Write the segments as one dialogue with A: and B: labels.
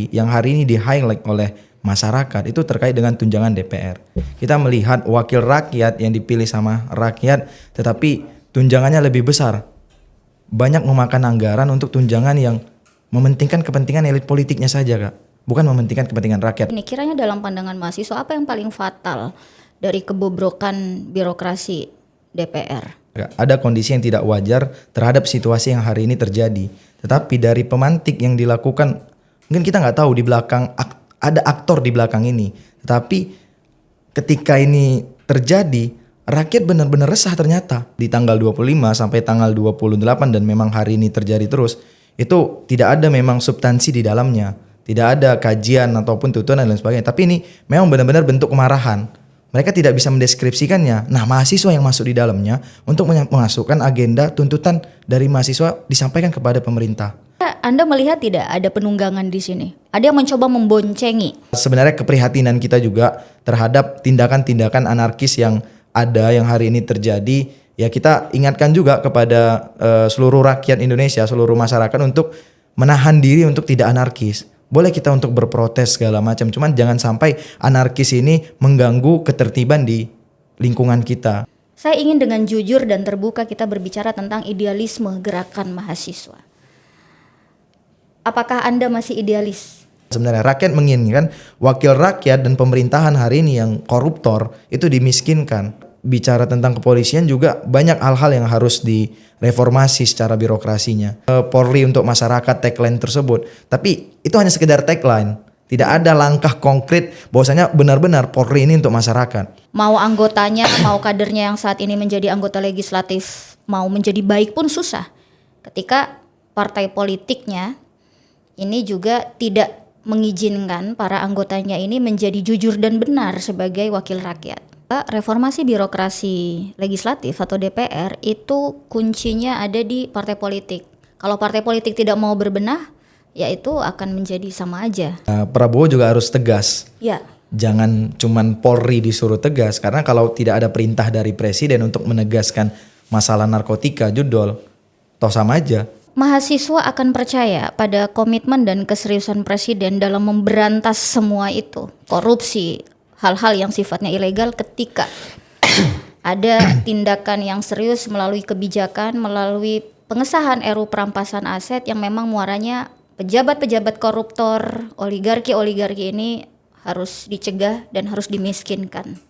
A: Yang hari ini di-highlight oleh masyarakat itu terkait dengan tunjangan DPR. Kita melihat wakil rakyat yang dipilih sama rakyat, tetapi tunjangannya lebih besar. Banyak memakan anggaran untuk tunjangan yang mementingkan kepentingan elit politiknya saja, Kak. Bukan mementingkan kepentingan rakyat.
B: Ini kiranya dalam pandangan mahasiswa apa yang paling fatal dari kebobrokan birokrasi DPR?
A: Ada kondisi yang tidak wajar terhadap situasi yang hari ini terjadi. Tetapi dari pemantik yang dilakukan, mungkin kita nggak tahu di belakang ada aktor di belakang ini. Tetapi ketika ini terjadi, rakyat benar-benar resah ternyata. Di tanggal 25 sampai tanggal 28 dan memang hari ini terjadi terus, itu tidak ada memang substansi di dalamnya. Tidak ada kajian ataupun tuntutan dan lain sebagainya. Tapi ini memang benar-benar bentuk kemarahan. Mereka tidak bisa mendeskripsikannya. Nah, mahasiswa yang masuk di dalamnya untuk memasukkan agenda tuntutan dari mahasiswa disampaikan kepada pemerintah.
B: Anda melihat tidak ada penunggangan di sini? Ada yang mencoba memboncengi?
A: Sebenarnya keprihatinan kita juga terhadap tindakan-tindakan anarkis yang ada yang hari ini terjadi. Ya, kita ingatkan juga kepada seluruh rakyat Indonesia, seluruh masyarakat untuk menahan diri untuk tidak anarkis. Boleh kita untuk berprotes segala macam, cuman jangan sampai anarkis ini mengganggu ketertiban di lingkungan kita.
B: Saya ingin dengan jujur dan terbuka kita berbicara tentang idealisme gerakan mahasiswa. Apakah Anda masih idealis?
A: Sebenarnya rakyat menginginkan wakil rakyat dan pemerintahan hari ini yang koruptor itu dimiskinkan. Bicara tentang kepolisian juga banyak hal-hal yang harus direformasi secara birokrasinya. Polri untuk masyarakat tagline tersebut. Tapi itu hanya sekedar tagline. Tidak ada langkah konkret bahwasanya benar-benar Polri ini untuk masyarakat.
B: Mau anggotanya, mau kadernya yang saat ini menjadi anggota legislatif, mau menjadi baik pun susah. Ketika partai politiknya ini juga tidak mengizinkan para anggotanya ini menjadi jujur dan benar sebagai wakil rakyat. Reformasi birokrasi legislatif atau DPR itu kuncinya ada di partai politik. Kalau partai politik tidak mau berbenah, ya itu akan menjadi sama aja.
A: Prabowo juga harus tegas.
B: Ya.
A: Jangan cuman Polri disuruh tegas, karena kalau tidak ada perintah dari presiden untuk menegaskan masalah narkotika, judol, toh sama aja.
B: Mahasiswa akan percaya pada komitmen dan keseriusan presiden dalam memberantas semua itu, korupsi, hal-hal yang sifatnya ilegal ketika ada tindakan yang serius melalui kebijakan, melalui pengesahan RUU perampasan aset yang memang muaranya pejabat-pejabat koruptor, oligarki ini harus dicegah dan harus dimiskinkan.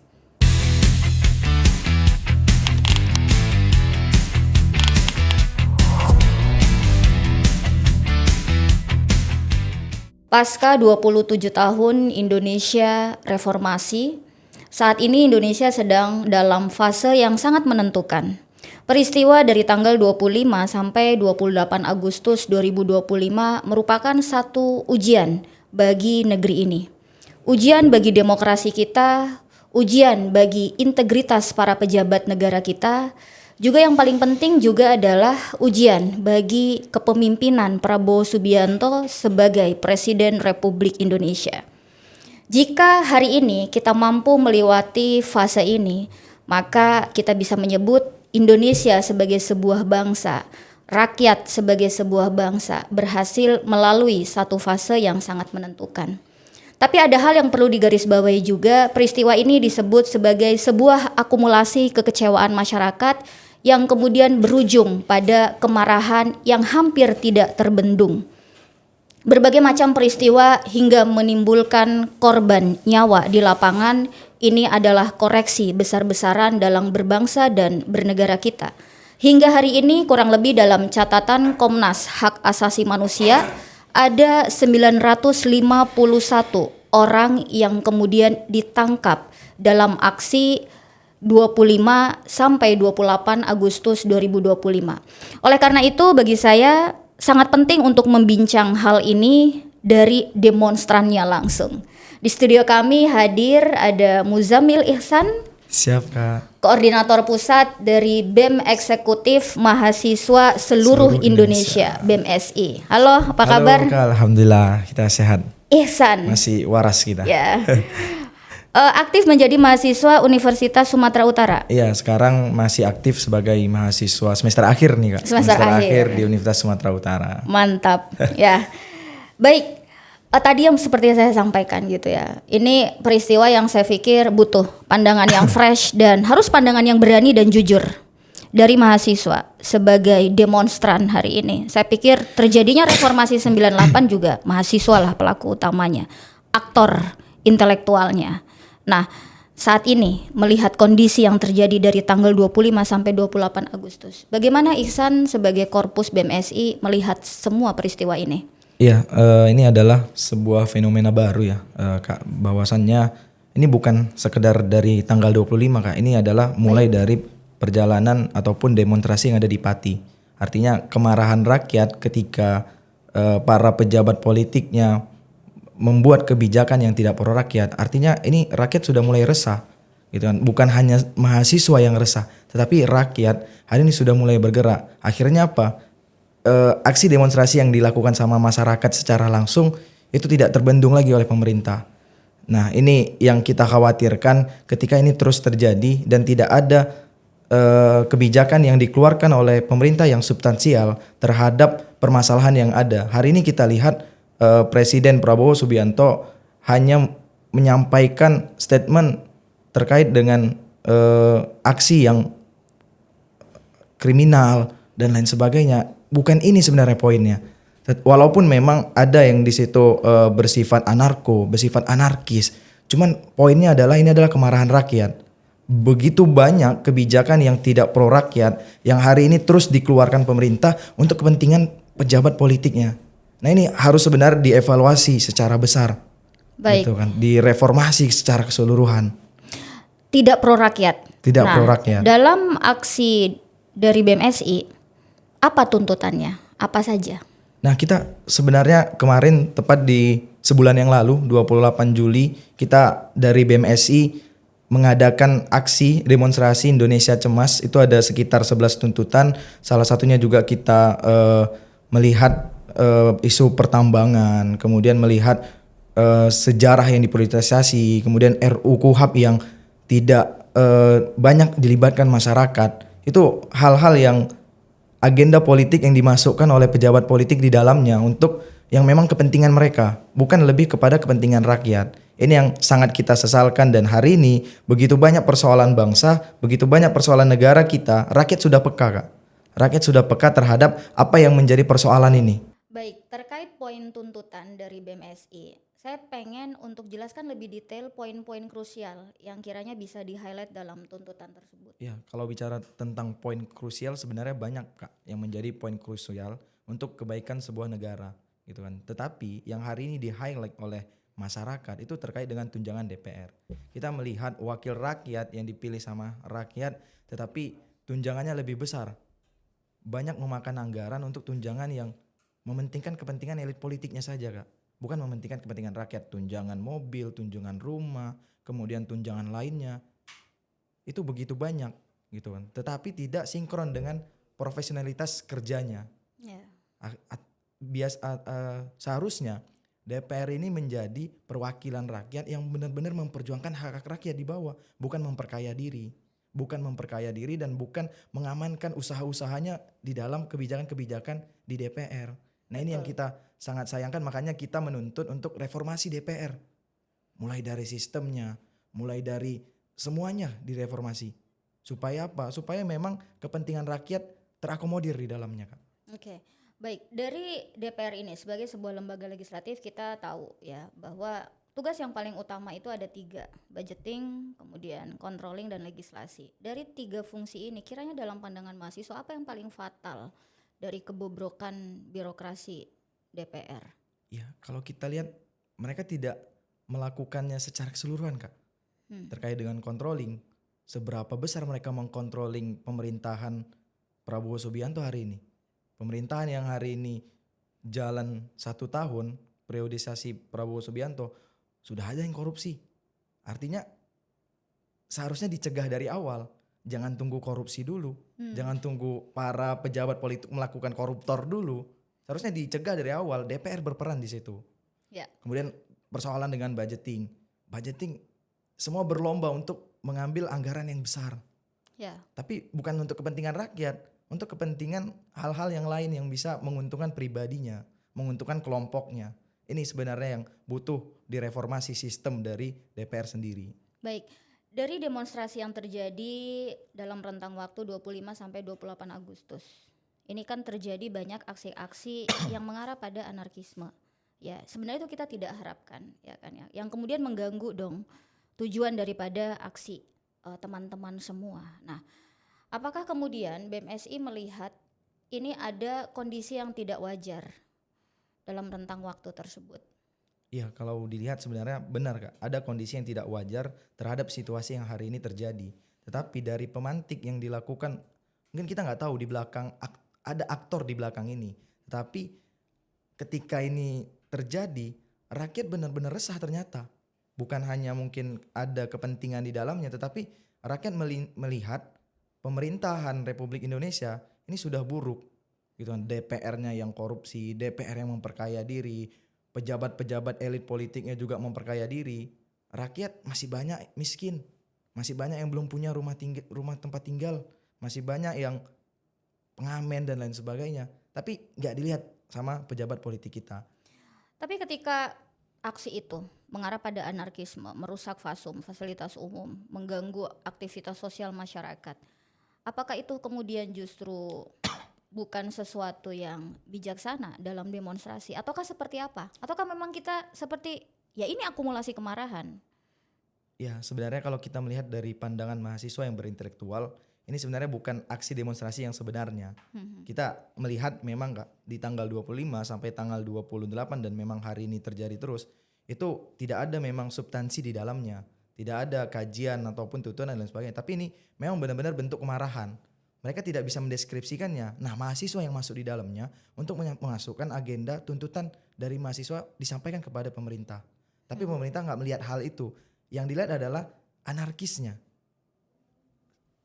B: Pasca 27 tahun Indonesia reformasi, saat ini Indonesia sedang dalam fase yang sangat menentukan. Peristiwa dari tanggal 25 sampai 28 Agustus 2025 merupakan satu ujian bagi negeri ini. Ujian bagi demokrasi kita, ujian bagi integritas para pejabat negara kita. Juga yang paling penting juga adalah ujian bagi kepemimpinan Prabowo Subianto sebagai Presiden Republik Indonesia. Jika hari ini kita mampu melewati fase ini, maka kita bisa menyebut Indonesia sebagai sebuah bangsa, rakyat sebagai sebuah bangsa berhasil melalui satu fase yang sangat menentukan. Tapi ada hal yang perlu digarisbawahi juga, peristiwa ini disebut sebagai sebuah akumulasi kekecewaan masyarakat yang kemudian berujung pada kemarahan yang hampir tidak terbendung. Berbagai macam peristiwa hingga menimbulkan korban nyawa di lapangan, ini adalah koreksi besar-besaran dalam berbangsa dan bernegara kita. Hingga hari ini kurang lebih dalam catatan Komnas Hak Asasi Manusia, ada 951 orang yang kemudian ditangkap dalam aksi 25 sampai 28 Agustus 2025. Oleh karena itu bagi saya sangat penting untuk membincang hal ini dari demonstrannya langsung. Di studio kami hadir ada Muzamil Ihsan.
A: Siap, Kak.
B: Koordinator pusat dari BEM Eksekutif Mahasiswa Seluruh Indonesia, BEMSI. Halo, apa kabar?
A: Halo, Kak. Alhamdulillah kita sehat.
B: Ihsan.
A: Masih waras kita.
B: Ya. Aktif menjadi mahasiswa Universitas Sumatera Utara.
A: Iya, sekarang masih aktif sebagai mahasiswa semester akhir nih, Kak.
B: Semester akhir
A: di Universitas Sumatera Utara.
B: Mantap. Ya. Baik. Tadi yang seperti saya sampaikan gitu ya. Ini peristiwa yang saya pikir butuh pandangan yang fresh dan harus pandangan yang berani dan jujur dari mahasiswa sebagai demonstran hari ini. Saya pikir terjadinya reformasi 98 juga mahasiswa lah pelaku utamanya, aktor intelektualnya. Nah, saat ini melihat kondisi yang terjadi dari tanggal 25 sampai 28 Agustus. Bagaimana Ihsan sebagai Korpus BMSI melihat semua peristiwa ini?
A: Iya, ini adalah sebuah fenomena baru ya, Kak. Bahwasannya ini bukan sekedar dari tanggal 25, Kak. Ini adalah mulai dari perjalanan ataupun demonstrasi yang ada di Pati. Artinya kemarahan rakyat ketika para pejabat politiknya membuat kebijakan yang tidak pro rakyat. Artinya ini rakyat sudah mulai resah, gitu kan. Bukan hanya mahasiswa yang resah, tetapi rakyat hari ini sudah mulai bergerak. Akhirnya apa? Aksi demonstrasi yang dilakukan sama masyarakat secara langsung itu tidak terbendung lagi oleh pemerintah. Nah, ini yang kita khawatirkan ketika ini terus terjadi dan tidak ada kebijakan yang dikeluarkan oleh pemerintah yang substansial terhadap permasalahan yang ada. Hari ini kita lihat Presiden Prabowo Subianto hanya menyampaikan statement terkait dengan aksi yang kriminal dan lain sebagainya. Bukan ini sebenarnya poinnya. Walaupun memang ada yang di situ bersifat anarko, bersifat anarkis. Cuman poinnya adalah ini adalah kemarahan rakyat. Begitu banyak kebijakan yang tidak pro rakyat yang hari ini terus dikeluarkan pemerintah untuk kepentingan pejabat politiknya. Nah, ini harus sebenarnya dievaluasi secara besar.
B: Baik.
A: Gitu kan, direformasi secara keseluruhan.
B: Tidak pro rakyat.
A: Tidak pro rakyat.
B: Dalam aksi dari BMSI, apa tuntutannya? Apa saja?
A: Nah, kita sebenarnya kemarin tepat di sebulan yang lalu 28 Juli kita dari BMSI mengadakan aksi demonstrasi Indonesia Cemas. Itu ada sekitar 11 tuntutan. Salah satunya juga kita melihat isu pertambangan, kemudian melihat sejarah yang dipolitisasi, kemudian RUU KUHP yang tidak banyak dilibatkan masyarakat. Itu hal-hal yang agenda politik yang dimasukkan oleh pejabat politik di dalamnya untuk yang memang kepentingan mereka, bukan lebih kepada kepentingan rakyat. Ini yang sangat kita sesalkan dan hari ini begitu banyak persoalan bangsa, begitu banyak persoalan negara kita, rakyat sudah peka, Kak. Rakyat sudah peka terhadap apa yang menjadi persoalan ini.
B: Baik, terkait poin tuntutan dari BMSI, saya pengen untuk jelaskan lebih detail poin-poin krusial yang kiranya bisa di-highlight dalam tuntutan tersebut.
A: Ya, kalau bicara tentang poin krusial sebenarnya banyak, Kak, yang menjadi poin krusial untuk kebaikan sebuah negara, gitu kan. Tetapi yang hari ini di-highlight oleh masyarakat itu terkait dengan tunjangan DPR. Kita melihat wakil rakyat yang dipilih sama rakyat, tetapi tunjangannya lebih besar. Banyak memakan anggaran untuk tunjangan yang mementingkan kepentingan elit politiknya saja, Kak. Bukan mementingkan kepentingan rakyat, tunjangan mobil, tunjangan rumah, kemudian tunjangan lainnya. Itu begitu banyak gitu kan. Tetapi tidak sinkron dengan profesionalitas kerjanya.
B: Yeah.
A: Seharusnya DPR ini menjadi perwakilan rakyat yang benar-benar memperjuangkan hak-hak rakyat di bawah, bukan memperkaya diri. Bukan memperkaya diri dan bukan mengamankan usaha-usahanya di dalam kebijakan-kebijakan di DPR. Nah, ini yang kita sangat sayangkan, makanya kita menuntut untuk reformasi DPR. Mulai dari sistemnya, mulai dari semuanya direformasi. Supaya apa? Supaya memang kepentingan rakyat terakomodir di dalamnya, Kak.
B: Oke. Baik, dari DPR ini sebagai sebuah lembaga legislatif kita tahu ya bahwa tugas yang paling utama itu ada 3, budgeting, kemudian controlling dan legislasi. Dari 3 fungsi ini kiranya dalam pandangan mahasiswa apa yang paling fatal dari kebobrokan birokrasi DPR?
A: Ya, kalau kita lihat mereka tidak melakukannya secara keseluruhan, Kak. Terkait dengan controlling, seberapa besar mereka mengcontrolling pemerintahan Prabowo Subianto hari ini. Pemerintahan yang hari ini jalan 1 tahun, periodisasi Prabowo Subianto, sudah ada yang korupsi. Artinya seharusnya dicegah dari awal. Jangan tunggu korupsi dulu. Jangan tunggu para pejabat politik melakukan koruptor dulu. Seharusnya dicegah dari awal. DPR berperan di situ.
B: Ya.
A: Kemudian persoalan dengan budgeting. Budgeting semua berlomba untuk mengambil anggaran yang besar.
B: Ya.
A: Tapi bukan untuk kepentingan rakyat, untuk kepentingan hal-hal yang lain yang bisa menguntungkan pribadinya, menguntungkan kelompoknya. ini sebenarnya yang butuh direformasi sistem dari DPR sendiri.
B: Baik, dari demonstrasi yang terjadi dalam rentang waktu 25 sampai 28 Agustus. Ini kan terjadi banyak aksi-aksi yang mengarah pada anarkisme. Ya, sebenarnya itu kita tidak harapkan, ya kan ya. Yang kemudian mengganggu dong tujuan daripada aksi teman-teman semua. Nah, apakah kemudian BMSI melihat ini ada kondisi yang tidak wajar dalam rentang waktu tersebut?
A: Iya, kalau dilihat sebenarnya benar Kak, ada kondisi yang tidak wajar terhadap situasi yang hari ini terjadi. Tetapi dari pemantik yang dilakukan, mungkin kita nggak tahu di belakang ada aktor di belakang ini. Tetapi ketika ini terjadi, rakyat benar-benar resah ternyata. Bukan hanya mungkin ada kepentingan di dalamnya, tetapi rakyat melihat pemerintahan Republik Indonesia ini sudah buruk. Gitu kan, DPR-nya yang korupsi, DPR yang memperkaya diri, pejabat-pejabat elit politiknya juga memperkaya diri. Rakyat masih banyak miskin, masih banyak yang belum punya rumah tempat tinggal, masih banyak yang pengamen dan lain sebagainya. Tapi nggak dilihat sama pejabat politik kita.
B: Tapi ketika aksi itu mengarah pada anarkisme, merusak fasilitas umum, mengganggu aktivitas sosial masyarakat, apakah itu kemudian justru bukan sesuatu yang bijaksana dalam demonstrasi, ataukah seperti apa? Ataukah memang kita seperti ya ini akumulasi kemarahan?
A: Ya, sebenarnya kalau kita melihat dari pandangan mahasiswa yang berintelektual, ini sebenarnya bukan aksi demonstrasi yang sebenarnya. Kita melihat memang Kak, di tanggal 25 sampai tanggal 28 dan memang hari ini terjadi terus, itu tidak ada memang substansi di dalamnya. Tidak ada kajian ataupun tuntutan dan lain sebagainya. Tapi ini memang benar-benar bentuk kemarahan. Mereka tidak bisa mendeskripsikannya. Nah, mahasiswa yang masuk di dalamnya untuk memasukkan agenda tuntutan dari mahasiswa disampaikan kepada pemerintah. Tapi pemerintah nggak melihat hal itu. Yang dilihat adalah anarkisnya.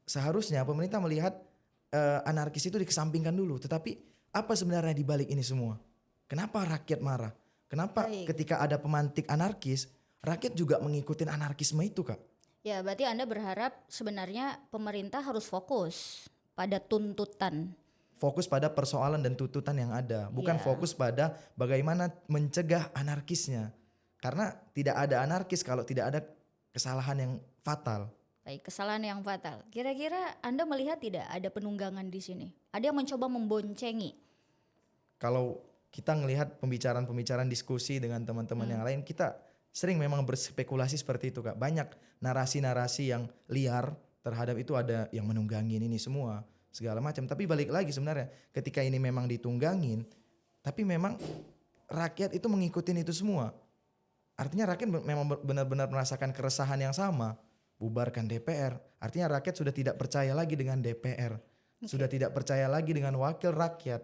A: Seharusnya pemerintah melihat anarkis itu dikesampingkan dulu. Tetapi apa sebenarnya di balik ini semua? Kenapa rakyat marah? Kenapa ketika ada pemantik anarkis, rakyat juga mengikuti anarkisme itu Kak?
B: Ya, berarti Anda berharap sebenarnya pemerintah harus fokus pada tuntutan.
A: Fokus pada persoalan dan tuntutan yang ada. Bukan fokus pada bagaimana mencegah anarkisnya. Karena tidak ada anarkis kalau tidak ada kesalahan yang fatal.
B: Baik, kesalahan yang fatal. Kira-kira Anda melihat tidak ada penunggangan di sini? Ada yang mencoba memboncengi?
A: Kalau kita ngelihat pembicaraan diskusi dengan teman-teman yang lain, kita sering memang berspekulasi seperti itu Kak. Banyak narasi-narasi yang liar terhadap itu, ada yang menunggangin ini semua, segala macam. Tapi balik lagi sebenarnya ketika ini memang ditunggangin, tapi memang rakyat itu mengikuti itu semua. Artinya rakyat memang benar-benar merasakan keresahan yang sama. Bubarkan DPR, artinya rakyat sudah tidak percaya lagi dengan DPR. Sudah tidak percaya lagi dengan wakil rakyat.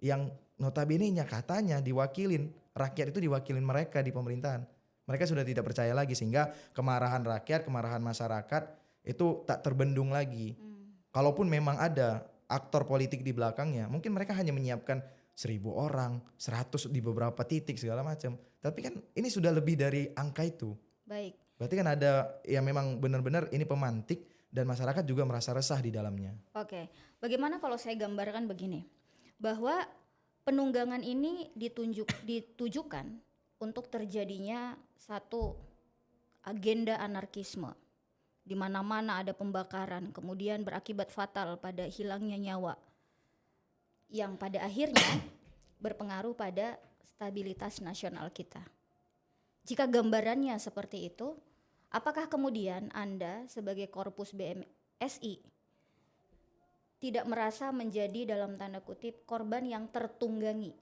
A: Yang notabene-nya katanya diwakilin. Rakyat itu diwakilin mereka di pemerintahan. Mereka sudah tidak percaya lagi sehingga kemarahan rakyat, kemarahan masyarakat itu tak terbendung lagi. Kalaupun memang ada aktor politik di belakangnya, mungkin mereka hanya menyiapkan 1000 orang, 100 di beberapa titik segala macam. Tapi kan ini sudah lebih dari angka itu.
B: Baik.
A: Berarti kan ada ya memang benar-benar ini pemantik dan masyarakat juga merasa resah di dalamnya.
B: Oke, bagaimana kalau saya gambarkan begini, bahwa penunggangan ini ditujukan untuk terjadinya satu agenda anarkisme, di mana-mana ada pembakaran, kemudian berakibat fatal pada hilangnya nyawa, yang pada akhirnya berpengaruh pada stabilitas nasional kita. Jika gambarannya seperti itu, apakah kemudian Anda sebagai korpus BMSI tidak merasa menjadi dalam tanda kutip korban yang tertunggangi?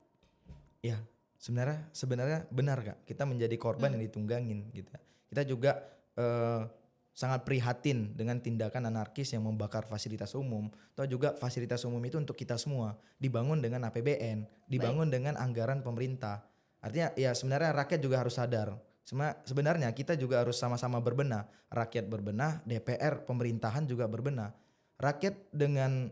A: Ya, sebenarnya benar Kak, kita menjadi korban yang ditunggangin gitu. Kita juga sangat prihatin dengan tindakan anarkis yang membakar fasilitas umum. Atau juga fasilitas umum itu untuk kita semua, dibangun dengan APBN, dibangun dengan anggaran pemerintah. Artinya ya sebenarnya rakyat juga harus sadar. Sebenarnya kita juga harus sama-sama berbenah. Rakyat berbenah, DPR, pemerintahan juga berbenah. Rakyat dengan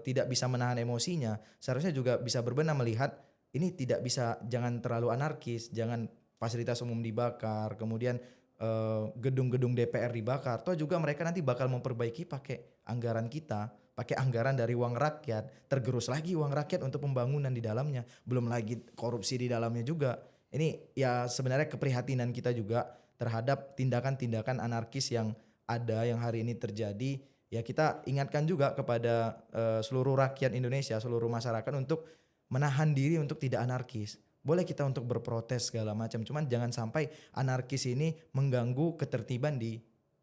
A: tidak bisa menahan emosinya, seharusnya juga bisa berbenah melihat ini tidak bisa, jangan terlalu anarkis, jangan fasilitas umum dibakar, kemudian gedung-gedung DPR dibakar. Toh juga mereka nanti bakal memperbaiki pakai anggaran kita, pakai anggaran dari uang rakyat, tergerus lagi uang rakyat untuk pembangunan di dalamnya, belum lagi korupsi di dalamnya juga. Ini ya sebenarnya keprihatinan kita juga terhadap tindakan-tindakan anarkis yang ada yang hari ini terjadi. Ya kita ingatkan juga kepada seluruh rakyat Indonesia, seluruh masyarakat untuk menahan diri untuk tidak anarkis. Boleh kita untuk berprotes segala macam, cuman jangan sampai anarkis ini mengganggu ketertiban di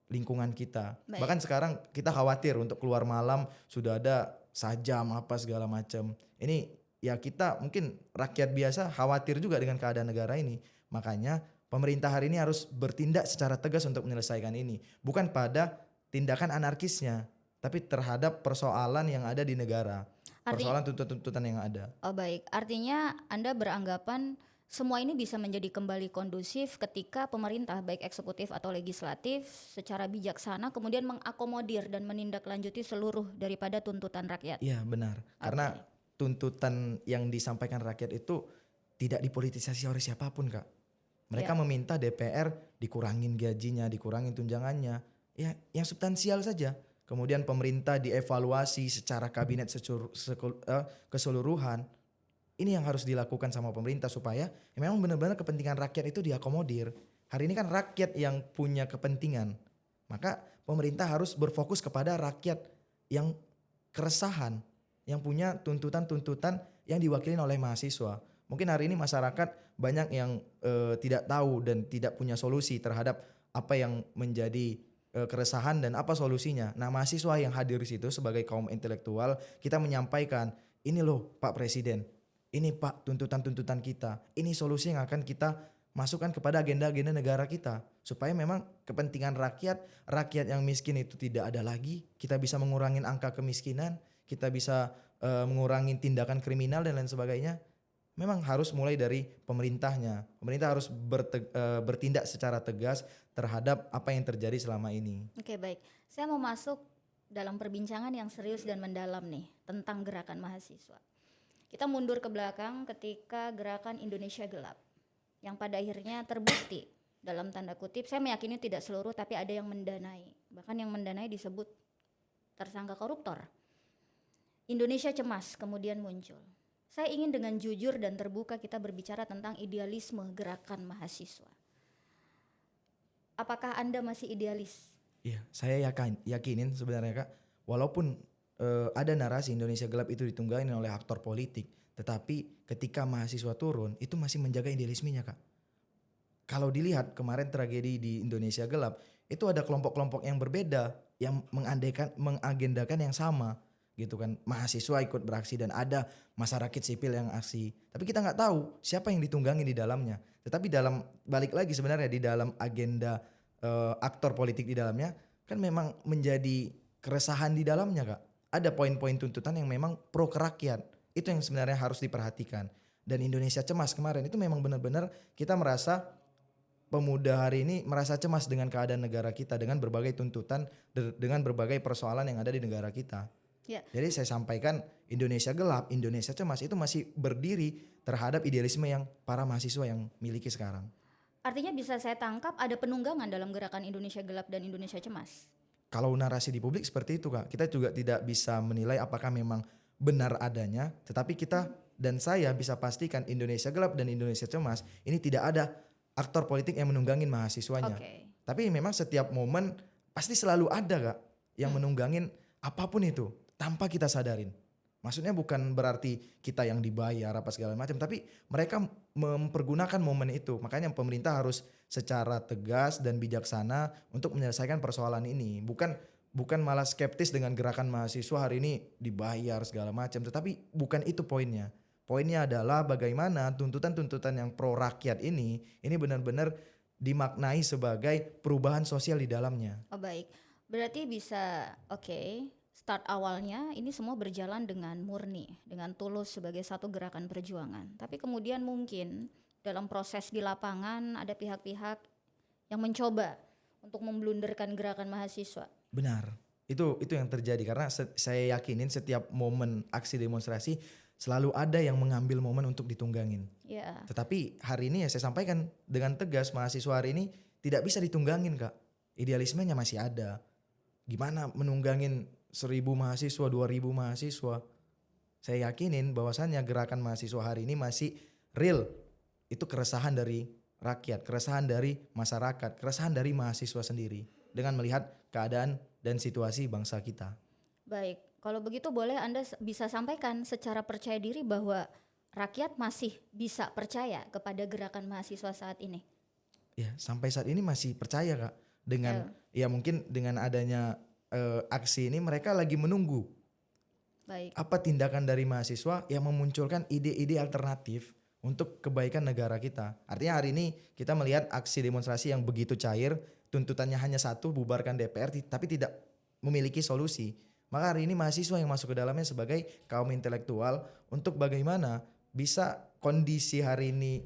A: lingkungan kita.
B: Baik.
A: Bahkan sekarang kita khawatir untuk keluar malam sudah ada sajam apa segala macam. Ini ya kita mungkin rakyat biasa khawatir juga dengan keadaan negara ini. Makanya pemerintah hari ini harus bertindak secara tegas untuk menyelesaikan ini. Bukan pada tindakan anarkisnya, tapi terhadap persoalan yang ada di negara. Persoalan tuntutan-tuntutan yang ada.
B: Oh baik, artinya Anda beranggapan semua ini bisa menjadi kembali kondusif ketika pemerintah baik eksekutif atau legislatif secara bijaksana kemudian mengakomodir dan menindaklanjuti seluruh daripada tuntutan rakyat.
A: Iya benar, karena tuntutan yang disampaikan rakyat itu tidak dipolitisasi oleh siapapun Kak. Mereka meminta DPR dikurangin gajinya, dikurangin tunjangannya, ya yang substansial saja. Kemudian pemerintah dievaluasi secara kabinet keseluruhan. Ini yang harus dilakukan sama pemerintah supaya ya memang benar-benar kepentingan rakyat itu diakomodir. Hari ini kan rakyat yang punya kepentingan. Maka pemerintah harus berfokus kepada rakyat yang keresahan, yang punya tuntutan-tuntutan yang diwakili oleh mahasiswa. Mungkin hari ini masyarakat banyak yang tidak tahu dan tidak punya solusi terhadap apa yang menjadi keresahan dan apa solusinya. Nah, mahasiswa yang hadir di situ sebagai kaum intelektual, kita menyampaikan, ini loh Pak Presiden, ini Pak tuntutan-tuntutan kita, ini solusi yang akan kita masukkan kepada agenda-agenda negara kita supaya memang kepentingan rakyat yang miskin itu tidak ada lagi. Kita bisa mengurangi angka kemiskinan, kita bisa mengurangi tindakan kriminal dan lain sebagainya. Memang harus mulai dari pemerintahnya. Pemerintah harus bertindak secara tegas terhadap apa yang terjadi selama ini.
B: Oke baik, saya mau masuk dalam perbincangan yang serius dan mendalam nih tentang gerakan mahasiswa. Kita mundur ke belakang ketika gerakan Indonesia Gelap yang pada akhirnya terbukti dalam tanda kutip, saya meyakini tidak seluruh tapi ada yang mendanai. Bahkan yang mendanai disebut tersangka koruptor. Indonesia Cemas kemudian muncul. Saya ingin dengan jujur dan terbuka kita berbicara tentang idealisme gerakan mahasiswa. Apakah Anda masih idealis?
A: Iya, saya yakinin sebenarnya Kak, walaupun ada narasi Indonesia Gelap itu ditunggangin oleh aktor politik, tetapi ketika mahasiswa turun itu masih menjaga idealismenya Kak. Kalau dilihat kemarin tragedi di Indonesia Gelap, itu ada kelompok-kelompok yang berbeda yang mengagendakan yang sama. Gitu kan, mahasiswa ikut beraksi dan ada masyarakat sipil yang aksi, tapi kita nggak tahu siapa yang ditunggangi di dalamnya. Tetapi balik lagi sebenarnya di dalam agenda aktor politik di dalamnya kan memang menjadi keresahan di dalamnya Kak. Ada poin-poin tuntutan yang memang pro ke rakyat, itu yang sebenarnya harus diperhatikan. Dan Indonesia Cemas kemarin itu memang benar-benar kita merasa pemuda hari ini merasa cemas dengan keadaan negara kita, dengan berbagai tuntutan, dengan berbagai persoalan yang ada di negara kita.
B: Ya.
A: Jadi saya sampaikan Indonesia Gelap, Indonesia Cemas itu masih berdiri terhadap idealisme yang para mahasiswa yang miliki sekarang.
B: Artinya bisa saya tangkap ada penunggangan dalam gerakan Indonesia Gelap dan Indonesia Cemas.
A: Kalau narasi di publik seperti itu Kak, kita juga tidak bisa menilai apakah memang benar adanya. Tetapi kita dan saya bisa pastikan Indonesia Gelap dan Indonesia Cemas ini tidak ada aktor politik yang menunggangin mahasiswanya. Tapi memang setiap momen pasti selalu ada Kak yang menunggangin apapun itu. Tanpa kita sadarin. Maksudnya bukan berarti kita yang dibayar apa segala macam, tapi mereka mempergunakan momen itu. Makanya pemerintah harus secara tegas dan bijaksana untuk menyelesaikan persoalan ini. Bukan malah skeptis dengan gerakan mahasiswa hari ini dibayar segala macam, tetapi bukan itu poinnya. Poinnya adalah bagaimana tuntutan-tuntutan yang pro rakyat ini benar-benar dimaknai sebagai perubahan sosial di dalamnya.
B: Oh baik, berarti bisa start awalnya ini semua berjalan dengan murni, dengan tulus sebagai satu gerakan perjuangan. Tapi kemudian mungkin dalam proses di lapangan ada pihak-pihak yang mencoba untuk memblunderkan gerakan mahasiswa.
A: Benar, itu yang terjadi karena saya yakinin setiap momen aksi demonstrasi selalu ada yang mengambil momen untuk ditunggangin.
B: Ya.
A: Tetapi hari ini ya saya sampaikan dengan tegas mahasiswa hari ini tidak bisa ditunggangin Kak. Idealismenya masih ada. Gimana menunggangin 1.000 mahasiswa, 2.000 mahasiswa. Saya yakinin bahwasannya gerakan mahasiswa hari ini masih real. itu keresahan dari rakyat, keresahan dari masyarakat, keresahan dari mahasiswa sendiri dengan melihat keadaan dan situasi bangsa kita.
B: Baik, kalau begitu boleh Anda bisa sampaikan secara percaya diri bahwa rakyat masih bisa percaya kepada gerakan mahasiswa saat ini.
A: Ya, sampai saat ini masih percaya Kak dengan ya mungkin dengan adanya aksi ini mereka lagi menunggu
B: Baik,
A: apa tindakan dari mahasiswa yang memunculkan ide-ide alternatif untuk kebaikan negara kita. Artinya hari ini kita melihat aksi demonstrasi yang begitu cair, tuntutannya hanya satu, bubarkan DPR, tapi tidak memiliki solusi. Maka hari ini mahasiswa yang masuk ke dalamnya sebagai kaum intelektual untuk bagaimana bisa kondisi hari ini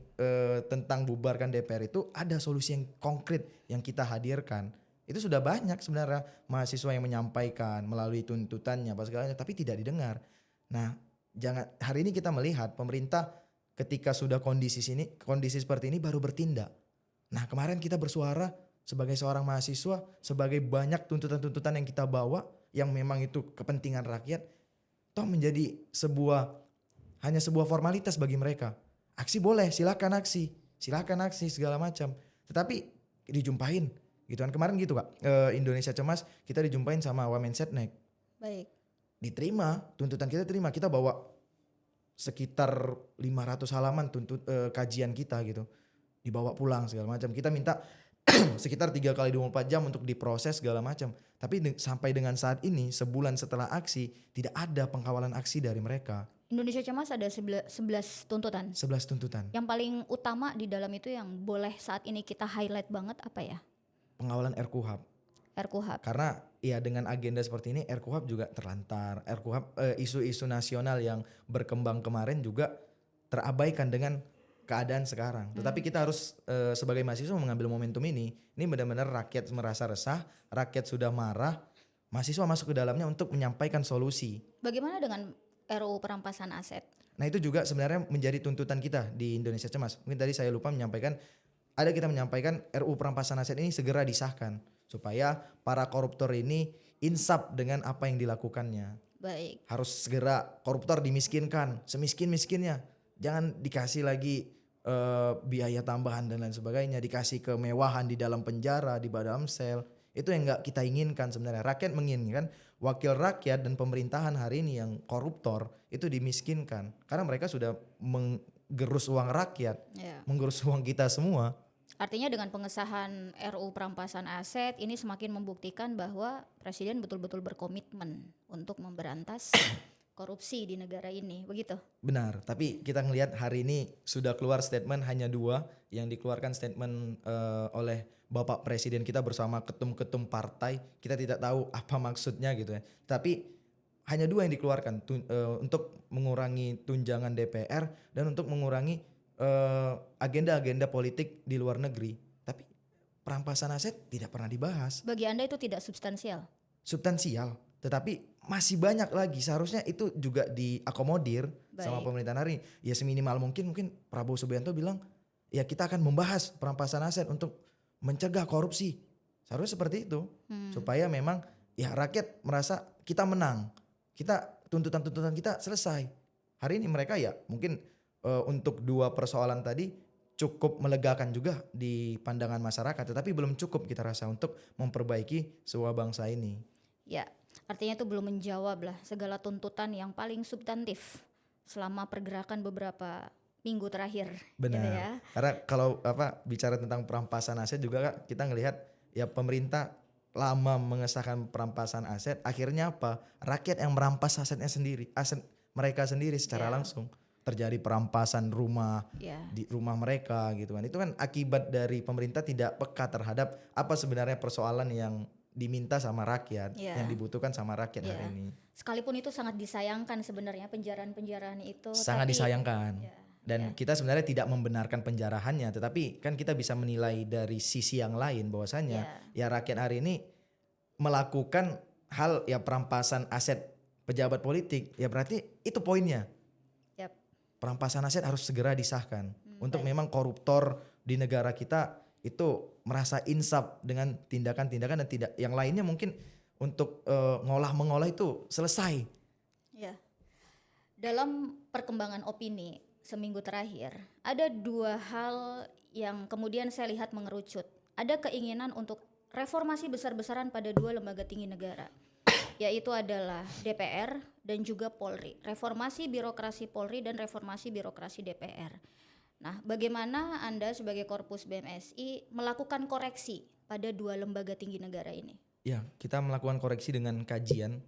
A: tentang bubarkan DPR itu ada solusi yang konkret yang kita hadirkan. Itu sudah banyak sebenarnya mahasiswa yang menyampaikan melalui tuntutannya apa segalanya tapi tidak didengar. Nah, jangan hari ini kita melihat pemerintah ketika sudah kondisi seperti ini baru bertindak. Nah, kemarin kita bersuara sebagai seorang mahasiswa, sebagai banyak tuntutan-tuntutan yang kita bawa yang memang itu kepentingan rakyat toh menjadi hanya sebuah formalitas bagi mereka. Aksi boleh, silakan aksi segala macam. Tetapi dijumpain gitu kan kemarin gitu Kak. Indonesia Cemas kita dijumpain sama Wamensetnek.
B: baik.
A: Diterima, tuntutan kita terima. Kita bawa sekitar 500 halaman kajian kita gitu. Dibawa pulang segala macam. Kita minta sekitar 3 kali 24 jam untuk diproses segala macam. Tapi sampai dengan saat ini sebulan setelah aksi tidak ada pengkawalan aksi dari mereka.
B: Indonesia Cemas ada 11 tuntutan.
A: 11 tuntutan.
B: Yang paling utama di dalam itu yang boleh saat ini kita highlight banget apa ya?
A: Pengawalan RKUHP.
B: RKUHP.
A: Karena ya dengan agenda seperti ini RKUHP juga terlantar. RKUHP isu-isu nasional yang berkembang kemarin juga terabaikan dengan keadaan sekarang. Tetapi kita harus sebagai mahasiswa mengambil momentum ini. Ini benar-benar rakyat merasa resah, rakyat sudah marah, mahasiswa masuk ke dalamnya untuk menyampaikan solusi.
B: Bagaimana dengan RUU perampasan aset?
A: Nah itu juga sebenarnya menjadi tuntutan kita di Indonesia Cemas. Mungkin tadi saya lupa menyampaikan, kita menyampaikan RUU perampasan aset ini segera disahkan supaya para koruptor ini insaf dengan apa yang dilakukannya.
B: Baik.
A: Harus segera koruptor dimiskinkan, semiskin-miskinnya. Jangan dikasih lagi biaya tambahan dan lain sebagainya, dikasih kemewahan di dalam penjara, di dalam sel. Itu yang nggak kita inginkan sebenarnya. Rakyat menginginkan wakil rakyat dan pemerintahan hari ini yang koruptor itu dimiskinkan. Karena mereka sudah menggerus uang rakyat, menggerus uang kita semua.
B: Artinya dengan pengesahan RUU perampasan aset ini semakin membuktikan bahwa Presiden betul-betul berkomitmen untuk memberantas korupsi di negara ini, begitu?
A: Benar, tapi kita ngelihat hari ini sudah keluar statement hanya 2 yang dikeluarkan statement oleh Bapak Presiden kita bersama ketum-ketum partai. Kita tidak tahu apa maksudnya gitu ya. Tapi hanya 2 yang dikeluarkan untuk mengurangi tunjangan DPR dan untuk mengurangi agenda-agenda politik di luar negeri. Tapi perampasan aset tidak pernah dibahas.
B: Bagi Anda itu tidak substansial?
A: Substansial, tetapi masih banyak lagi seharusnya itu juga diakomodir sama pemerintahan hari ini. Ya seminimal mungkin Prabowo Subianto bilang ya kita akan membahas perampasan aset untuk mencegah korupsi. Seharusnya seperti itu supaya memang ya rakyat merasa kita menang, kita tuntutan-tuntutan kita selesai. Hari ini mereka ya mungkin untuk 2 persoalan tadi cukup melegakan juga di pandangan masyarakat, tetapi belum cukup kita rasa untuk memperbaiki sebuah bangsa ini.
B: Ya, artinya itu belum menjawab lah segala tuntutan yang paling substantif selama pergerakan beberapa minggu terakhir.
A: Benar.
B: Gitu ya.
A: Karena kalau bicara tentang perampasan aset juga Kak, kita ngelihat ya pemerintah lama mengesahkan perampasan aset, akhirnya apa? Rakyat yang merampas asetnya sendiri, aset mereka sendiri secara langsung. Terjadi perampasan rumah di rumah mereka gitu kan. Itu kan akibat dari pemerintah tidak peka terhadap apa sebenarnya persoalan yang diminta sama rakyat, yang dibutuhkan sama rakyat hari ini.
B: Sekalipun itu sangat disayangkan sebenarnya penjarahan-penjarahan itu.
A: Sangat disayangkan. Dan kita sebenarnya tidak membenarkan penjarahannya, tetapi kan kita bisa menilai dari sisi yang lain bahwasanya ya rakyat hari ini melakukan hal ya perampasan aset pejabat politik, ya berarti itu poinnya. Perampasan aset harus segera disahkan untuk memang koruptor di negara kita itu merasa insaf dengan tindakan-tindakan dan tidak yang lainnya mungkin untuk mengolah itu selesai.
B: Ya. Dalam perkembangan opini seminggu terakhir, ada dua hal yang kemudian saya lihat mengerucut. Ada keinginan untuk reformasi besar-besaran pada dua lembaga tinggi negara, yaitu adalah DPR dan juga Polri. Reformasi birokrasi Polri dan reformasi birokrasi DPR. Nah, bagaimana Anda sebagai Korpus BMSI melakukan koreksi pada dua lembaga tinggi negara ini?
A: Ya, kita melakukan koreksi dengan kajian,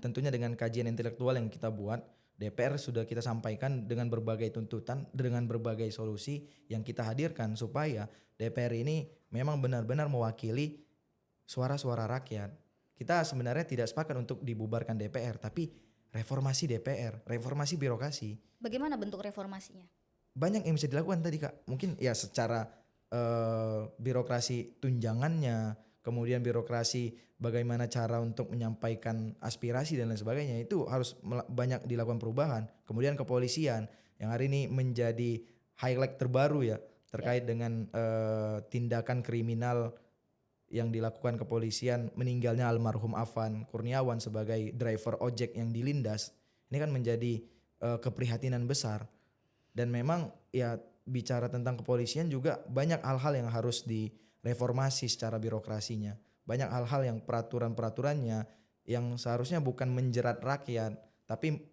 A: tentunya dengan kajian intelektual yang kita buat. DPR sudah kita sampaikan dengan berbagai tuntutan, dengan berbagai solusi yang kita hadirkan supaya DPR ini memang benar-benar mewakili suara-suara rakyat. Kita sebenarnya tidak sepakat untuk dibubarkan DPR, tapi reformasi DPR, reformasi birokrasi.
B: Bagaimana bentuk reformasinya?
A: Banyak yang bisa dilakukan tadi Kak. Mungkin ya secara birokrasi tunjangannya, kemudian birokrasi bagaimana cara untuk menyampaikan aspirasi dan lain sebagainya, itu harus banyak dilakukan perubahan. Kemudian kepolisian yang hari ini menjadi highlight terbaru ya terkait dengan tindakan kriminal yang dilakukan kepolisian, meninggalnya almarhum Afan Kurniawan sebagai driver ojek yang dilindas. Ini kan menjadi keprihatinan besar. Dan memang ya bicara tentang kepolisian juga banyak hal-hal yang harus direformasi secara birokrasinya. Banyak hal-hal yang peraturan-peraturannya yang seharusnya bukan menjerat rakyat, tapi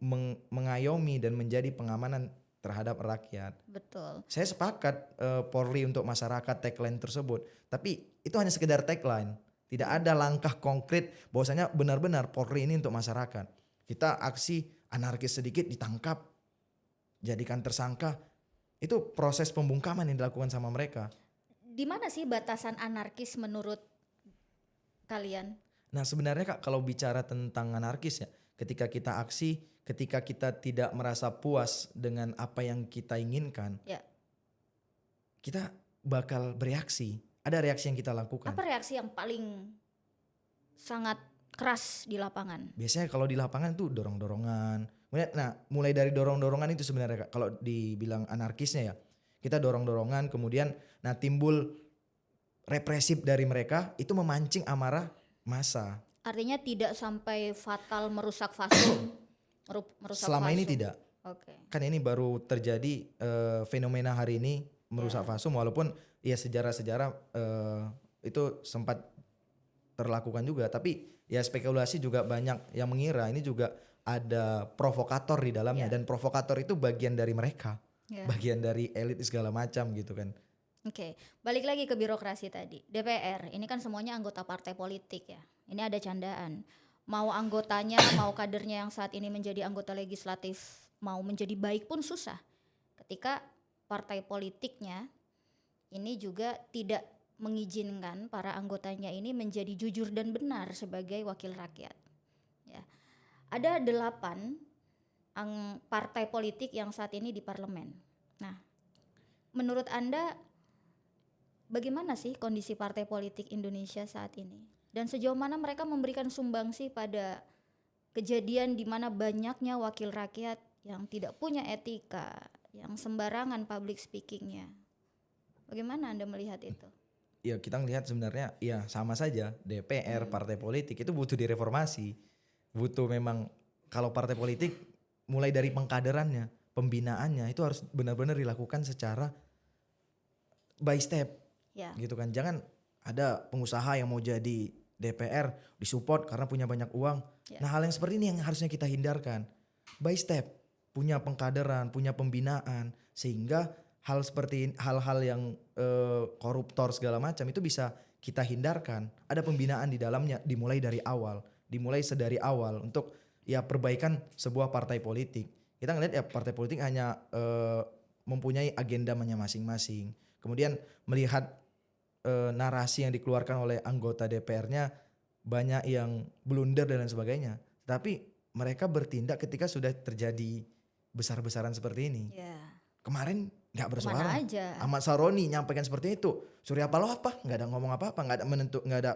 A: mengayomi dan menjadi pengamanan terhadap rakyat.
B: Betul.
A: Saya sepakat Polri untuk masyarakat tagline tersebut, tapi itu hanya sekedar tagline. Tidak ada langkah konkret bahwasanya benar-benar Polri ini untuk masyarakat. Kita aksi anarkis sedikit ditangkap, jadikan tersangka. Itu proses pembungkaman yang dilakukan sama mereka.
B: Di mana sih batasan anarkis menurut kalian?
A: Nah sebenarnya Kak, kalau bicara tentang anarkis ya, ketika kita aksi, ketika kita tidak merasa puas dengan apa yang kita inginkan,
B: Ya.
A: kita bakal bereaksi. Ada reaksi yang kita lakukan.
B: Apa reaksi yang paling sangat keras di lapangan?
A: Biasanya kalau di lapangan tuh dorong-dorongan. Nah mulai dari dorong-dorongan itu sebenarnya Kak, kalau dibilang anarkisnya ya, kita dorong-dorongan, kemudian nah timbul represif dari mereka, itu memancing amarah massa.
B: Artinya tidak sampai fatal merusak fasum.
A: Selama ini tidak.
B: Oke.
A: Kan ini baru terjadi fenomena hari ini merusak fasum, walaupun ya sejarah-sejarah itu sempat terlakukan juga, tapi ya spekulasi juga banyak yang mengira ini juga ada provokator di dalamnya, dan provokator itu bagian dari mereka, bagian dari elit segala macam gitu kan.
B: Oke, balik lagi ke birokrasi tadi. DPR ini kan semuanya anggota partai politik ya. Ini ada candaan. Mau anggotanya, mau kadernya yang saat ini menjadi anggota legislatif, mau menjadi baik pun susah. Ketika partai politiknya ini juga tidak mengizinkan para anggotanya ini menjadi jujur dan benar sebagai wakil rakyat. Ya. Ada 8 partai politik yang saat ini di parlemen. Nah, menurut Anda bagaimana sih kondisi partai politik Indonesia saat ini? Dan sejauh mana mereka memberikan sumbangsi pada kejadian di mana banyaknya wakil rakyat yang tidak punya etika, yang sembarangan public speakingnya? Bagaimana Anda melihat itu?
A: Ya kita ngelihat sebenarnya ya sama saja, DPR, partai politik itu butuh direformasi. Butuh memang, kalau partai politik mulai dari pengkaderannya, pembinaannya itu harus benar-benar dilakukan secara by step.
B: Ya.
A: Gitu kan. Jangan ada pengusaha yang mau jadi DPR disupport karena punya banyak uang.
B: Ya.
A: Nah, hal yang seperti ini yang harusnya kita hindarkan. By step, punya pengkaderan, punya pembinaan, sehingga hal-hal yang koruptor segala macam itu bisa kita hindarkan. Ada pembinaan di dalamnya, dimulai dari awal, sedari awal untuk ya perbaikan sebuah partai politik. Kita ngelihat ya partai politik hanya mempunyai agendanya masing-masing. Kemudian melihat narasi yang dikeluarkan oleh anggota DPR-nya banyak yang blunder dan lain sebagainya. Tapi mereka bertindak ketika sudah terjadi besar-besaran seperti ini.
B: Ya.
A: Kemarin nggak bersuara.
B: Aja.
A: Ahmad Saroni nyampaikan seperti itu. Surya Paloh apa? Nggak ada ngomong apa-apa, nggak ada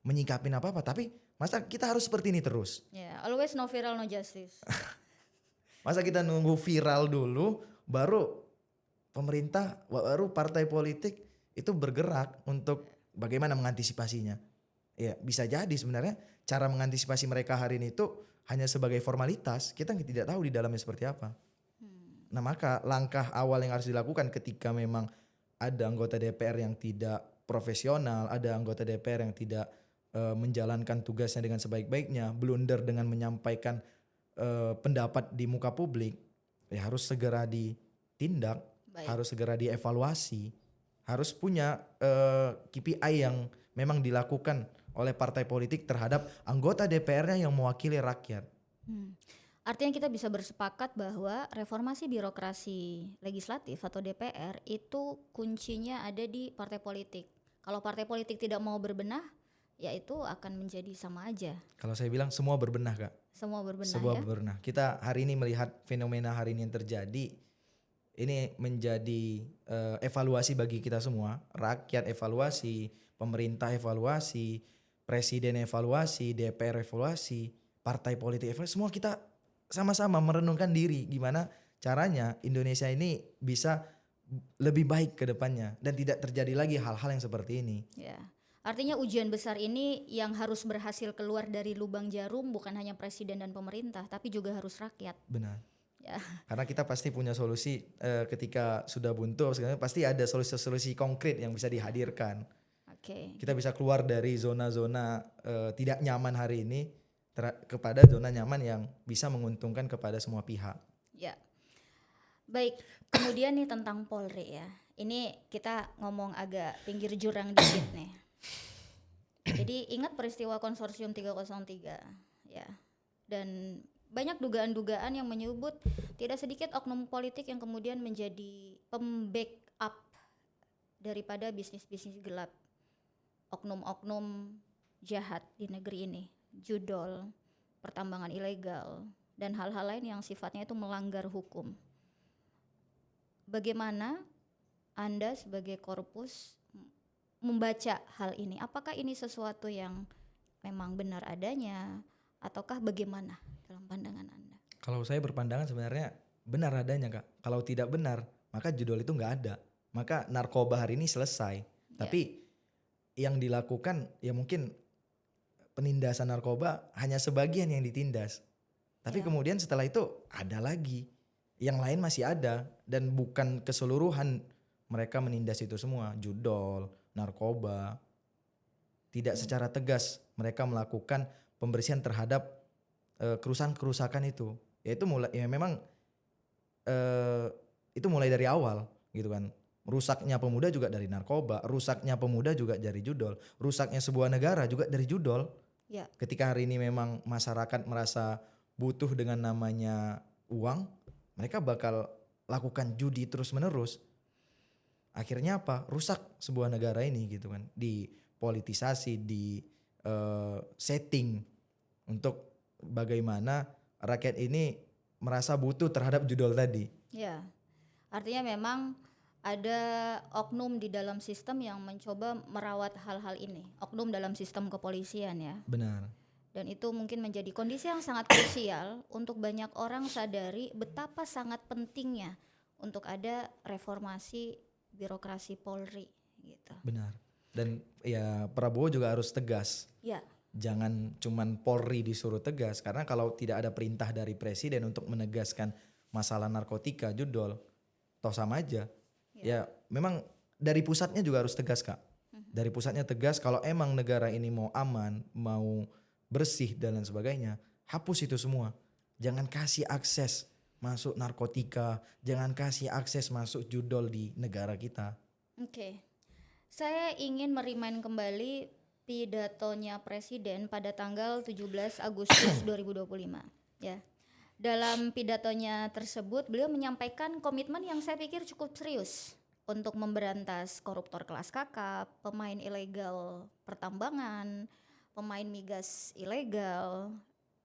A: menyikapin apa-apa. Tapi masa kita harus seperti ini terus?
B: Ya, always no viral no justice.
A: Masa kita nunggu viral dulu, baru pemerintah, baru partai politik itu bergerak untuk bagaimana mengantisipasinya? Ya bisa jadi sebenarnya cara mengantisipasi mereka hari ini itu hanya sebagai formalitas. Kita tidak tahu di dalamnya seperti apa. Nah, maka langkah awal yang harus dilakukan ketika memang ada anggota DPR yang tidak profesional, ada anggota DPR yang tidak menjalankan tugasnya dengan sebaik-baiknya, blunder dengan menyampaikan pendapat di muka publik, ya harus segera ditindak,
B: Baik.
A: harus segera dievaluasi, harus punya KPI yang memang dilakukan oleh partai politik terhadap anggota DPR-nya yang mewakili rakyat.
B: Artinya kita bisa bersepakat bahwa reformasi birokrasi legislatif atau DPR itu kuncinya ada di partai politik. Kalau partai politik tidak mau berbenah, ya itu akan menjadi sama aja.
A: Kalau saya bilang semua berbenah, Kak.
B: Semua berbenah
A: Sebuah
B: ya.
A: berbenah. Kita hari ini melihat fenomena hari ini yang terjadi, ini menjadi evaluasi bagi kita semua. Rakyat evaluasi, pemerintah evaluasi, presiden evaluasi, DPR evaluasi, partai politik evaluasi. Semua kita sama-sama merenungkan diri gimana caranya Indonesia ini bisa lebih baik ke depannya dan tidak terjadi lagi hal-hal yang seperti ini.
B: Ya. Artinya ujian besar ini yang harus berhasil keluar dari lubang jarum bukan hanya presiden dan pemerintah, tapi juga harus rakyat.
A: Benar.
B: Ya.
A: Karena kita pasti punya solusi ketika sudah buntu, sebenarnya pasti ada solusi-solusi konkret yang bisa dihadirkan.
B: Oke.
A: Kita bisa keluar dari zona-zona tidak nyaman hari ini kepada zona nyaman yang bisa menguntungkan kepada semua pihak.
B: Ya. Baik, kemudian nih tentang Polri ya. Ini kita ngomong agak pinggir jurang dikit nih. Jadi ingat peristiwa konsorsium 303 ya. Dan banyak dugaan-dugaan yang menyebut tidak sedikit oknum politik yang kemudian menjadi pembackup daripada bisnis-bisnis gelap. Oknum-oknum jahat di negeri ini, judol, pertambangan ilegal, dan hal-hal lain yang sifatnya itu melanggar hukum. Bagaimana Anda sebagai korpus membaca hal ini? Apakah ini sesuatu yang memang benar adanya ataukah bagaimana dalam pandangan Anda?
A: Kalau saya berpandangan sebenarnya benar adanya, Kak. Kalau tidak benar, maka judul itu nggak ada. Maka narkoba hari ini selesai. Tapi yang dilakukan ya mungkin penindasan narkoba hanya sebagian yang ditindas. Tapi kemudian setelah itu ada lagi. Yang lain masih ada dan bukan keseluruhan mereka menindas itu semua. Judol, narkoba. Tidak secara tegas mereka melakukan pembersihan terhadap kerusakan-kerusakan itu. Yaitu itu mulai dari awal gitu kan. Rusaknya pemuda juga dari narkoba, rusaknya pemuda juga dari judol, rusaknya sebuah negara juga dari judol.
B: Ya.
A: Ketika hari ini memang masyarakat merasa butuh dengan namanya uang, mereka bakal lakukan judi terus-menerus. Akhirnya apa? Rusak sebuah negara ini gitu kan. Dipolitisasi, di setting untuk bagaimana rakyat ini merasa butuh terhadap judol tadi.
B: Ya. Artinya memang ada oknum di dalam sistem yang mencoba merawat hal-hal ini. Oknum dalam sistem kepolisian ya.
A: Benar.
B: Dan itu mungkin menjadi kondisi yang sangat krusial untuk banyak orang sadari betapa sangat pentingnya untuk ada reformasi birokrasi Polri gitu.
A: Benar. Dan ya Prabowo juga harus tegas.
B: Ya.
A: Jangan cuman Polri disuruh tegas, karena kalau tidak ada perintah dari presiden untuk menegaskan masalah narkotika, judol, toh sama aja. Ya memang dari pusatnya juga harus tegas, Kak. Dari pusatnya tegas, kalau emang negara ini mau aman, mau bersih dan lain sebagainya, hapus itu semua. Jangan kasih akses masuk narkotika, jangan kasih akses masuk judol di negara kita.
B: Oke. Saya ingin merimain kembali pidatonya Presiden pada tanggal 17 Agustus 2025 ya. Dalam pidatonya tersebut beliau menyampaikan komitmen yang saya pikir cukup serius untuk memberantas koruptor kelas kakap, pemain ilegal pertambangan, pemain migas ilegal,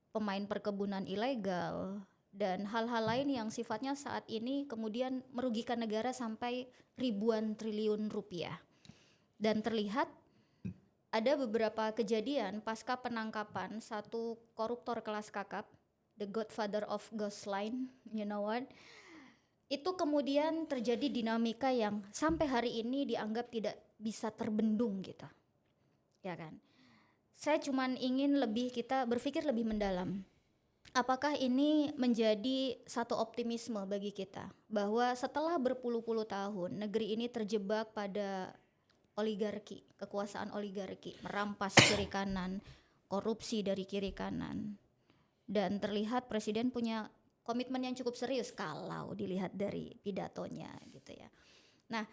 B: pemain perkebunan ilegal, dan hal-hal lain yang sifatnya saat ini kemudian merugikan negara sampai ribuan triliun rupiah. Dan terlihat ada beberapa kejadian pasca penangkapan satu koruptor kelas kakap, the godfather of Ghostline, you know what? Itu kemudian terjadi dinamika yang sampai hari ini dianggap tidak bisa terbendung gitu. Ya kan? Saya cuman ingin kita berpikir lebih mendalam. Apakah ini menjadi satu optimisme bagi kita bahwa setelah berpuluh-puluh tahun negeri ini terjebak pada oligarki, kekuasaan oligarki, merampas kiri kanan, korupsi dari kiri kanan, dan terlihat presiden punya komitmen yang cukup serius kalau dilihat dari pidatonya gitu ya. Nah,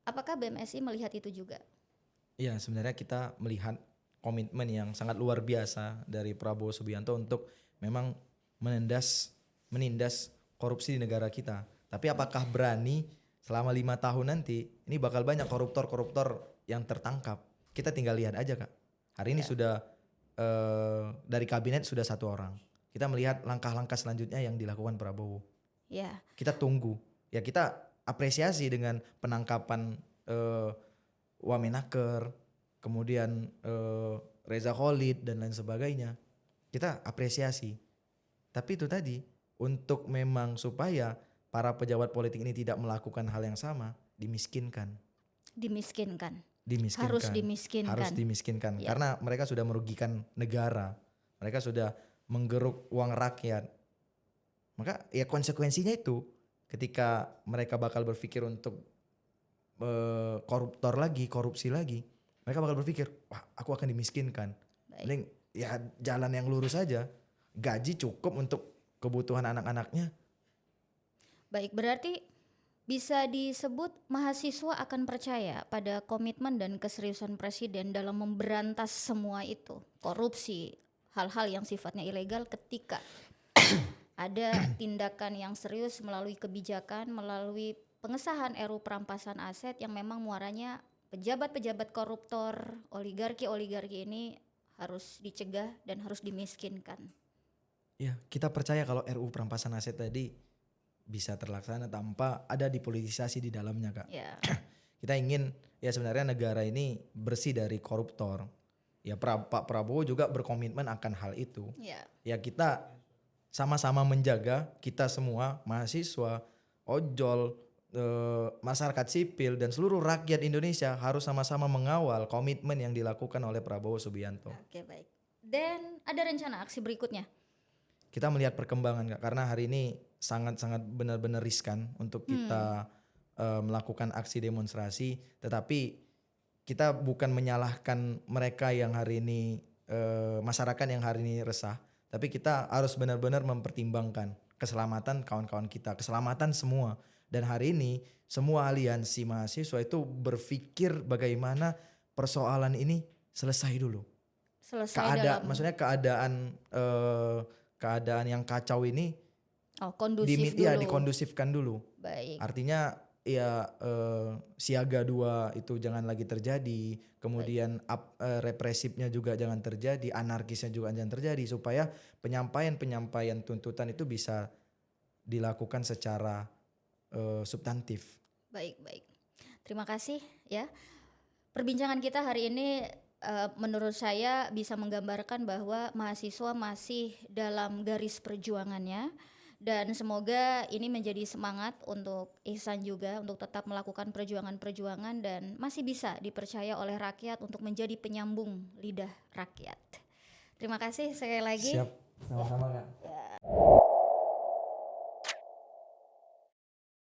B: apakah BMSI melihat itu juga?
A: Iya, sebenarnya kita melihat komitmen yang sangat luar biasa dari Prabowo Subianto untuk memang menindas korupsi di negara kita. Tapi apakah berani selama 5 tahun nanti ini bakal banyak koruptor-koruptor yang tertangkap? Kita tinggal lihat aja Kak. Hari ini sudah dari kabinet sudah 1 orang. Kita melihat langkah-langkah selanjutnya yang dilakukan Prabowo.
B: Ya,
A: Kita tunggu. Ya kita apresiasi dengan penangkapan Wamenaker, kemudian Reza Khalid dan lain sebagainya. Kita apresiasi. Tapi itu tadi untuk memang supaya para pejabat politik ini tidak melakukan hal yang sama, dimiskinkan.
B: dimiskinkan.
A: Dimiskinkan.
B: Harus dimiskinkan.
A: Harus dimiskinkan
B: Ya.
A: karena mereka sudah merugikan negara. Mereka sudah menggeruk uang rakyat. Maka ya konsekuensinya itu ketika mereka bakal berpikir untuk koruptor lagi, korupsi lagi, mereka bakal berpikir, wah aku akan dimiskinkan.
B: Baik.
A: Mending ya jalan yang lurus aja. Gaji cukup untuk kebutuhan anak-anaknya.
B: Baik, berarti bisa disebut mahasiswa akan percaya pada komitmen dan keseriusan presiden dalam memberantas semua itu, korupsi, hal-hal yang sifatnya ilegal ketika ada tindakan yang serius melalui kebijakan, melalui pengesahan RUU perampasan aset yang memang muaranya pejabat-pejabat koruptor, oligarki-oligarki ini harus dicegah dan harus dimiskinkan.
A: Ya, kita percaya kalau RUU perampasan aset tadi bisa terlaksana tanpa ada dipolitisasi di dalamnya, Kak.
B: Ya,
A: Kita ingin ya sebenarnya negara ini bersih dari koruptor. Ya Pak Prabowo juga berkomitmen akan hal itu.
B: ya.
A: Ya kita sama-sama menjaga, kita semua mahasiswa, ojol, masyarakat sipil dan seluruh rakyat Indonesia harus sama-sama mengawal komitmen yang dilakukan oleh Prabowo Subianto.
B: Oke, baik. Dan ada rencana aksi berikutnya?
A: Kita melihat perkembangan Kak, karena hari ini sangat-sangat benar-benar riskan untuk kita melakukan aksi demonstrasi, tetapi kita bukan menyalahkan mereka yang hari ini masyarakat yang hari ini resah, tapi kita harus benar-benar mempertimbangkan keselamatan kawan-kawan kita, keselamatan semua. Dan hari ini semua aliansi mahasiswa itu berpikir bagaimana persoalan ini selesai dulu.
B: Selesai dalam
A: Maksudnya keadaan yang kacau ini
B: kondusif dulu.
A: dikondusifkan dulu.
B: Baik.
A: Artinya ya siaga 2 itu jangan lagi terjadi, kemudian represifnya juga jangan terjadi, anarkisnya juga jangan terjadi, supaya penyampaian tuntutan itu bisa dilakukan secara substantif.
B: Baik, baik. Terima kasih ya. Perbincangan kita hari ini menurut saya bisa menggambarkan bahwa mahasiswa masih dalam garis perjuangannya, dan semoga ini menjadi semangat untuk Ihsan juga untuk tetap melakukan perjuangan-perjuangan dan masih bisa dipercaya oleh rakyat untuk menjadi penyambung lidah rakyat. Terima kasih sekali lagi.
A: Siap, sama-sama Kak.